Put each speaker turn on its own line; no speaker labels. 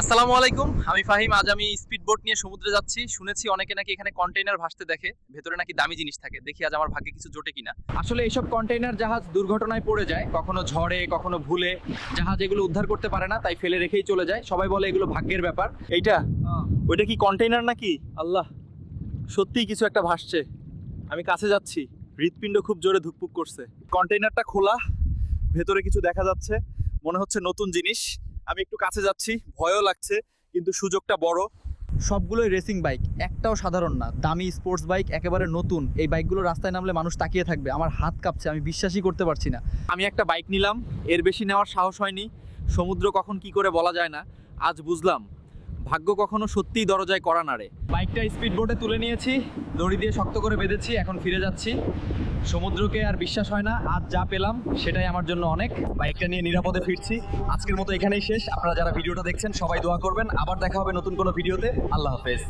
আসসালামু আলাইকুম, আমি ফাহিম। আজ আমি স্পিড বোট নিয়ে সমুদ্রে যাচ্ছি। শুনেছি অনেকে নাকি এখানে কন্টেইনার ভাসতে দেখে, ভেতরে নাকি দামি জিনিস থাকে। দেখি আজ আমার ভাগ্যে কিছু জোটে কিনা। আসলে এইসব কন্টেইনার জাহাজ দুর্ঘটনায় পড়ে যায়, কখনো ঝড়ে, কখনো ভুলে। জাহাজ এগুলো উদ্ধার করতে পারে না, তাই ফেলে রেখেই চলে যায়। সবাই বলে এগুলো ভাগ্যের ব্যাপার। এইটা ওইটা কি কন্টেইনার নাকি? আল্লাহ, সত্যিই কিছু একটা ভাসছে। আমি কাছে যাচ্ছি, হৃৎপিণ্ড খুব জোরে ধুকপুক করছে। কন্টেইনারটা খোলা, ভেতরে কিছু দেখা যাচ্ছে, মনে হচ্ছে নতুন জিনিস। আমি একটু কাছে যাচ্ছি, ভয়ও লাগছে, কিন্তু সুযোগটা বড়। সবগুলোই রেসিং বাইক, একটাও সাধারণ না, দামি স্পোর্টস বাইক, একেবারে নতুন। এই বাইকগুলো রাস্তায় নামলে মানুষ তাকিয়ে থাকবে। আমার হাত কাঁপছে, আমি বিশ্বাসই করতে পারছি না। আমি একটা বাইক নিলাম, এর বেশি নেওয়ার সাহস হয়নি। সমুদ্র কখন কি করে বলা যায় না। আজ বুঝলাম, ভাগ্য কখনো সত্যিই দরজায় কড়া নাড়ে। বাইকটা স্পিড বোটে তুলে নিয়েছি, দড়ি দিয়ে শক্ত করে বেঁধেছি, এখন ফিরে যাচ্ছি। সমুদ্রকে আর বিশ্বাস হয় না, আজ যা পেলাম সেটাই আমার জন্য অনেক। বাইকটা নিয়ে নিরাপদে ফিরছি। আজকের মতো এখানেই শেষ। আপনারা যারা ভিডিওটা দেখছেন সবাই দোয়া করবেন। আবার দেখা হবে নতুন কোনো ভিডিওতে। আল্লাহ হাফেজ।